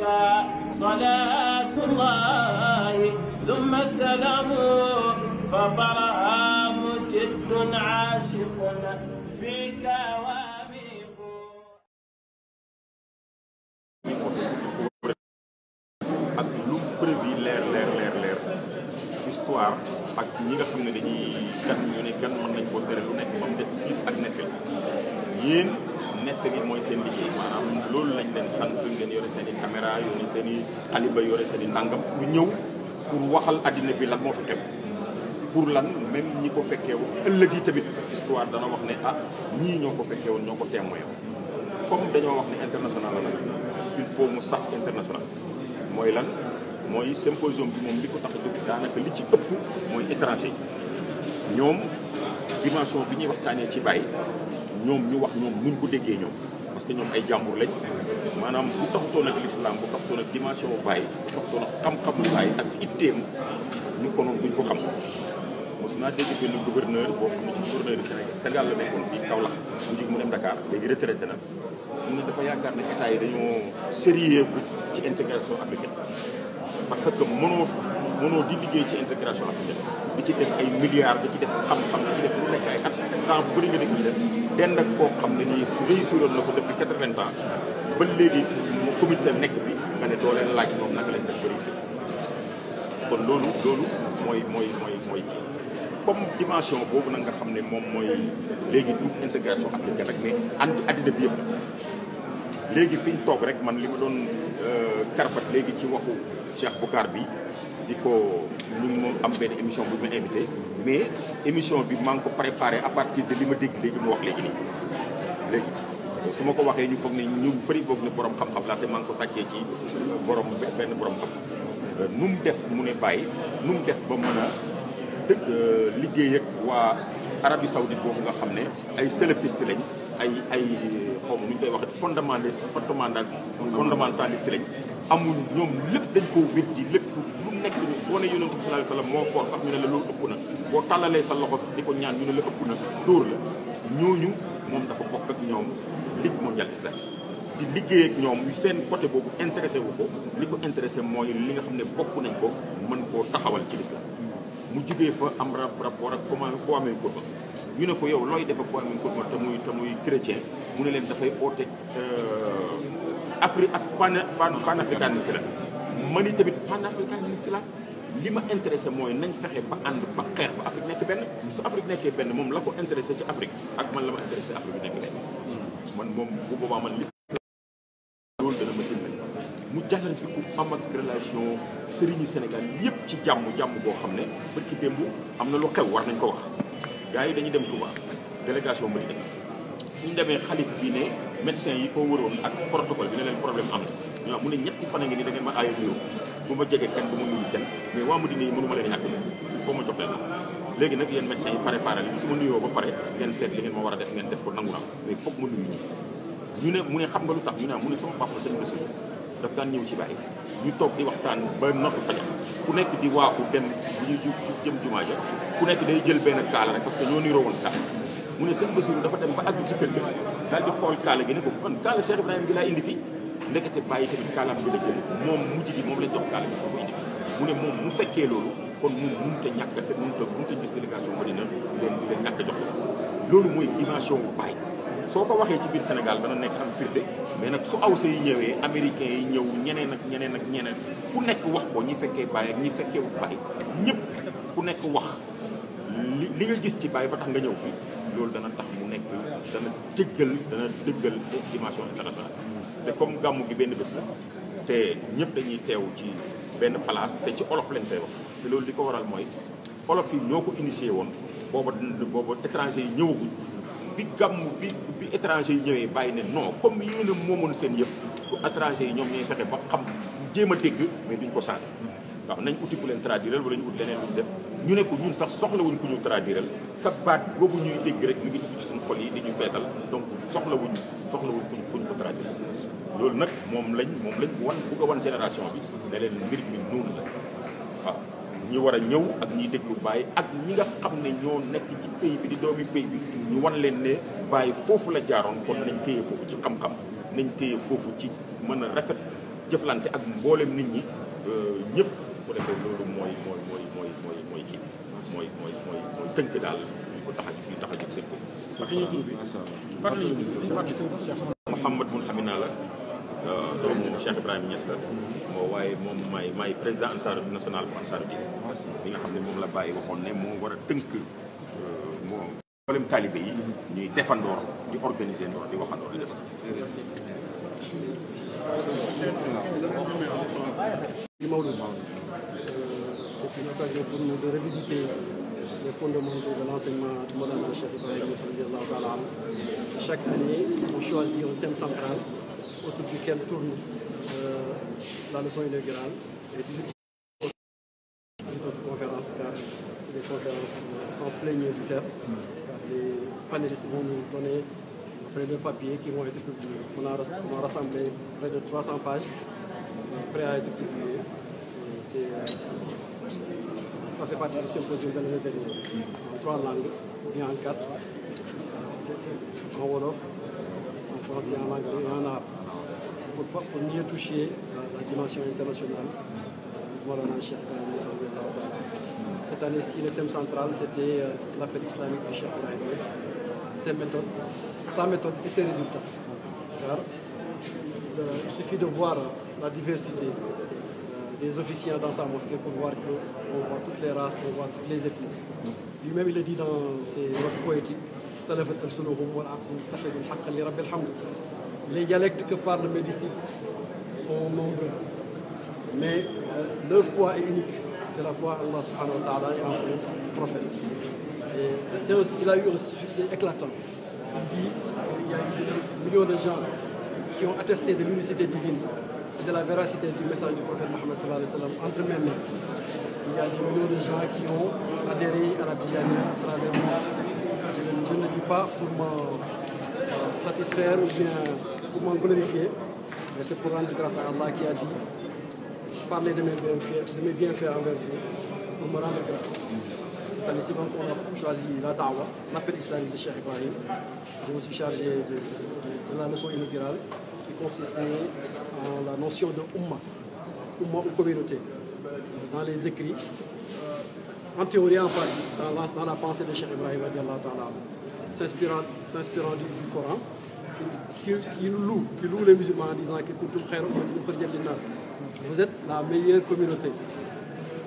صلاة الله ثم السلام فطرها مجد عاشق فيك واميق. ak lu prévu leer histoire ak ñi nga xam ne dañuy gan ñu ne gan mën nañ ko tere lu nekk ba mu des gis ak nettali yéen nettali mooy seen liggéey maanaam loolu lañ leen sant ngeen yore seen i caméra yore seen i aliba yore seen i ndàngam pour ñëw pour waxal addina bi lan moo fi xew pour lan même ñi ko fekkee woon ëllëg yi tamit histoire dana wax ne ah ñii ñoo ko fekkee woon ñoo ko témoin comme dañoo wax ne international la nag il faut mu sax international mooy lan mooy symposium bi moom li ko tax a jóg daanaka li ci ëpp mooy étranger ñoom dimension bi ñuy waxtaanee ci Baye ñoom ñu wax ñoom nuñ ko déggee ñoom parce que ñoom ay jàmbur lañ maanaam bu taxutoon ak l'islam bu taxutoon ak dimension Baye bu taxutoon ak xam-xamu Baye ak itteem ñu ko noonu duñ ko xam mos naa dégg benn gouverneur boo xam ne ci gouverneur du Sénégal la nekkoon fii Kaolack mu jóg mu dem Dakar léegi retraité na mu ne dafa yaakaar ne état yi dañoo sérieux ci intégration africaine parce que mënoo di liggéey ci intégration africaine di ci def ay milliards di ci def xam-xam di ci def lu nekk ay at temps bu bëri nga dégg ñu def dend ak koo xam ne nii réussiroon na ko depuis 80 ans ba léegi mu comité nekk fi nga ne doo leen laaj moom naka lañ def ba réussir kon loolu mooy kii comme dimension boobu nag nga xam ne moom mooy léegi du intégration africaine rek mais addina bi yëpp léegi fi ñu toog rek man li ma doon karbat léegi ci waxu Cheikh Boucar bi di ko ñu ngi moom am benn émission bu ma invité mais émission bi maa ngi ko préparé à partir de li ma dégg léegi mu wax léegi nii léegi su ma ko waxee ñu foog ne ñu fëri boog ne borom xam-xam laa te maa ngi ko sàccee ci benn borom xam nu mu def mu ne bàyyi nu mu def ba mën a dëgg liggéey ak waa Arabie Saoudite boobu nga xam ne ay salafiste lañ ay xaw ma nu ñu koy waxee fondamentaliste lañ amul ñoom lépp dañ koo weddi lépp lu nekk boo ne yonent bi sallallahu alayhi wasallam moo foor sax ñu ne la loolu ëpp na boo tàllalee sa loxo sax di ko ñaan ñu ne la ëpp na dóor la ñooñu moom dafa bokk ak ñoom Ligue mondiale islamique di liggéey ak ñoom seen côté boobu intéressé wu ko li ko intéressé mooy li nga xam ne bokk nañ ko mën koo taxawal ci l'islam mu jugee fa am rapport ak Kwame Nkrumah ñu ne ko yow looy def ak Kwame Nkrumah te muy chrétien mu ne leen dafay oote panafricaniste la man i tamit panafricaniste la li ma intéressé mooy nañ fexe ba ànd ba xeex ba Afrique nekk benn su Afrique nekkee benn moom la ko intéressé ci Afrique ak man la ma intéressé Afrique bi nekk benn man moom bu boobaa man li loolu dana ma dimbali mu jàllal bi ku am ak relation sëriñi Sénégal yëpp ci jàmm boo xam ne bërki démb am na lu xew war nañ ko wax gars yi dañuy dem Touba délégation ma di dem ñu demee xalif bi ne médecin yi ko wëroon ak protocole bi ne leen problème am na mu ne ñetti fan a ngi nii da ngeen ma aaya nuyoo bu ma jege kenn bu ma nuyu kenn mais waa Madina yi mënu ma leen ñàkk il faut ma jox leen la léegi nag yéen médecins yi préparé li su ma nuyoo ba pare ngeen seet li ngeen ma war a def ngeen def ko nangu naa mais foog ma nuyu ñu ne mu ne xam nga lu tax ñu ne mu ne sama papa sëñ Bassirou daf daan ñëw ci Baye ñu toog di waxtaan ba noppi fajar ku nekk di waaxu dem bu ñuy jëm jumaa ja ku nekk day jël benn kaala rek parce que ñoo niroo woon kaala mu ne sëñ Bassirou dafa dem ba àgg ci kër ga daal di xool kaala gi ne ko kon kaala Cheikh Ibrahima gi laa indi fii ndekete Baye tamit kaalaam bi la jël moom mujj gi moom lañ jox kaala gi ko indi mu ne moom mu fekkee loolu kon moom mënut a ñàkk a mënut a gis délégation Madina di leen ñàkk a jox loolu mooy dimension bu Baye soo ko waxee ci biir Sénégal dana nekk am firnde mais nag su awsa yi ñëwee américains yi ñëw ñeneen ku nekk wax ko ñi fekkee Baye ak ñi fekkee wut Baye ñëpp ku nekk wax li nga gis ci Baye ba tax nga ñëw fii loolu dana tax mu nekk dana dëggal dimension internationale te comme gàmmu gi benn bés la te ñëpp dañuy teew ci benn place te ci olof lañ koy wax te loolu li ko waral mooy olof yi ñoo ko initié woon booba étranger yi ñëwaguñ bi gàmmu bi étranger yi ñëwee Baye ne non comme yéen a moomoon seen yëf étranger yi ñoom ñooy fexe ba xam jéem a dégg mais duñ ko changé waaw nañ uti ku leen traduire wala ñu ut leneen luñ def ñu ne ko ñun sax soxlawuñ ku ñu traduire sa baat boobu ñuy dégg rek mi ngi dugg ci suñu xol yi di ñu feesal donc soxlawuñ kuñ ko traduire loolu nag moom lañ bugg a wan génération bi ne leen mbir mi noonu la waaw ñi war a ñëw ak ñiy déglu Baye ak ñi nga xam ne ñoo nekk ci pays bi di doomi pays bi ñu wan leen ne Baye foofu la jaaroon kon nañ téye foofu ci xam-xam nañ téye foofu ci mën a rafet jëflante ak mboolem nit ñi ñëpp bu defee loolu mooy kii mooy tënk daal ñu ko tax a jóg seen bopp. Mouhamad Boun Hamina la doomu Cheikh Ibrahima Niass la waaye moom maay président Ansaaru national bu Ansaaru Din bi nga xam ne moom la bàyyi waxoon ne moo war a tënk moo mboolem taalibe yi ñuy defandoor di organiser ndoor di waxandoor di defandoo. C'est une occasion pour nous de revisiter les fondamentaux de l'enseignement de Mawlana Cheikh Ibrahima Niass radiyallahu ta'ala anhu. Chaque année, on choisit un thème central autour duquel tourne la leçon inaugurale et 18 autres conférences, car c'est des conférences au sens plénier du terme. Car les panélistes vont nous donner près de papiers qui vont être publiés. On a rassemblé près de 300 pages prêts à être publiés. Ça fait partie du symposium de l'année dernière, en 3 langues, ou bien en 4, en Wolof, en français, en anglais et en arabe, pour mieux toucher la dimension internationale du Mawlana Cheikh Ibrahima Niass. Cette année-ci, le thème central, c'était l'appel islamique du Cheikh Ibrahima Niass, ses méthodes, sa méthode et ses résultats. Car il suffit de voir la diversité des officiants dans sa mosquée pour voir qu'on voit toutes les races, on voit toutes les ethnies. Lui-même, il le dit dans ses notes poétiques, les dialectes que parlent mes disciples sont nombreux, mais leur foi est unique. C'est la foi en Allah subhanahu wa ta'ala et en son prophète. Et il a eu un succès éclatant. Il dit qu'il y a eu des millions de gens qui ont attesté de l'unicité divine et de la véracité du message du prophète Mohammed sallallahu alayhi wa sallam entre mes mains. Il y a des millions de gens qui ont adhéré à la Tijani à travers moi. Je ne le dis pas pour me satisfaire ou bien pour m'en glorifier, mais c'est pour rendre grâce à Allah qui a dit parler de mes bienfaits envers vous, pour me rendre grâce. Cette année-ci, donc, on a choisi la da'wa, l'appel islamique de Cheikh Ibrahim. Je me suis chargé de la leçon inaugurale qui consistait en la notion de Ummah ou communauté, dans les écrits, en théorie en partie, dans la pensée de Cheikh Ibrahim, s'inspirant du Coran, qui loue les musulmans en disant que vous êtes la meilleure communauté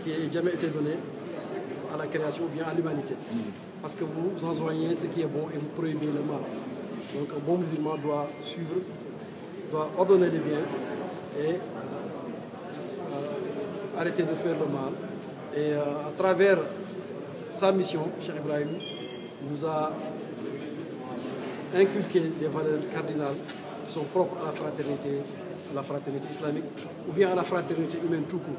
qui ait jamais été donnée à la création ou bien à l'humanité. Parce que vous enjoignez ce qui est bon et vous prohibez le mal. Donc un bon musulman doit suivre, doit ordonner les biens et arrêter de faire le mal. Et à travers sa mission, Cheikh Ibrahim nous a inculqué des valeurs cardinales qui sont propres à la fraternité islamique ou bien à la fraternité humaine tout court.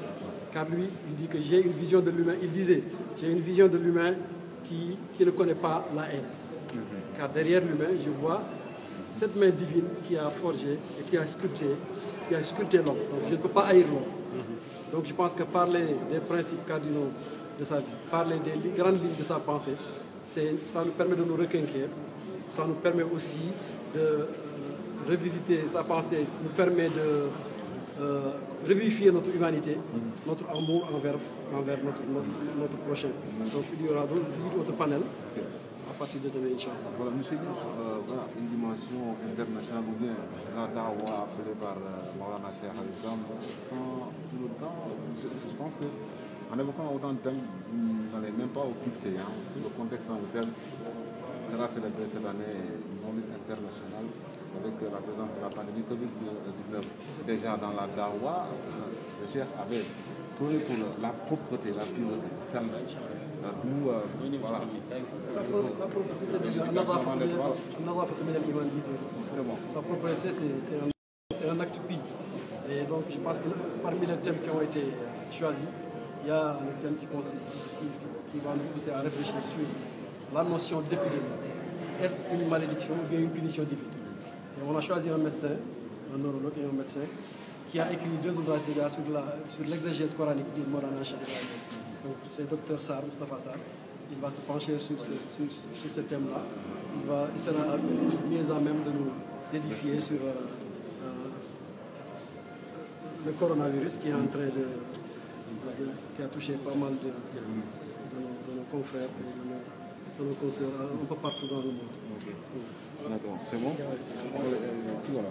Car lui, il dit que j'ai une vision de l'humain, il disait, j'ai une vision de l'humain qui ne connaît pas la haine. Car derrière l'humain, je vois cette main divine qui a forgé et qui a sculpté l'homme. Donc je ne peux pas haïr l'homme. Donc je pense que parler des principes cardinaux de sa vie, parler des grandes lignes de sa pensée, ça nous permet de nous requinquer, ça nous permet aussi de revisiter sa pensée, nous permet de revivifier notre humanité, notre amour envers notre prochain. Donc il y aura 18 autres panels à partir de demain, Inch'Allah. Voilà, monsieur Niass, voilà, une dimension internationale ou bien la dawa appelée par Mawlana Cheikh Al-Islam, sans tout le temps, je pense qu'en évoquant autant de thèmes, on n'est même pas occupé. Le contexte dans lequel sera célébré cette année une journée internationale avec la présence de la pandémie Covid-19. Déjà dans la dawa, le Cheikh avait prôné pour la propreté, la pureté, celle voilà. La propreté, c'est déjà la propreté, c'est un acte pieux. Et donc, je pense que parmi les thèmes qui ont été choisis, il y a un thème qui va nous pousser à réfléchir sur la notion d'épidémie. Est-ce une malédiction ou bien une punition divine? Et on a choisi un médecin, un neurologue et un médecin, qui a écrit 2 ouvrages déjà sur l'exégèse coranique du Mawlana Cheikh Ibrahim Niass. Donc c'est Dr Sarr, Moustapha Sarr. Il va se pencher sur ce thème-là. Il sera mieux à même de nous édifier sur le coronavirus qui est en train qui a touché pas mal de nos confrères et de nos consoeurs un peu partout dans le monde. Ok. D'accord, c'est bon. Voilà.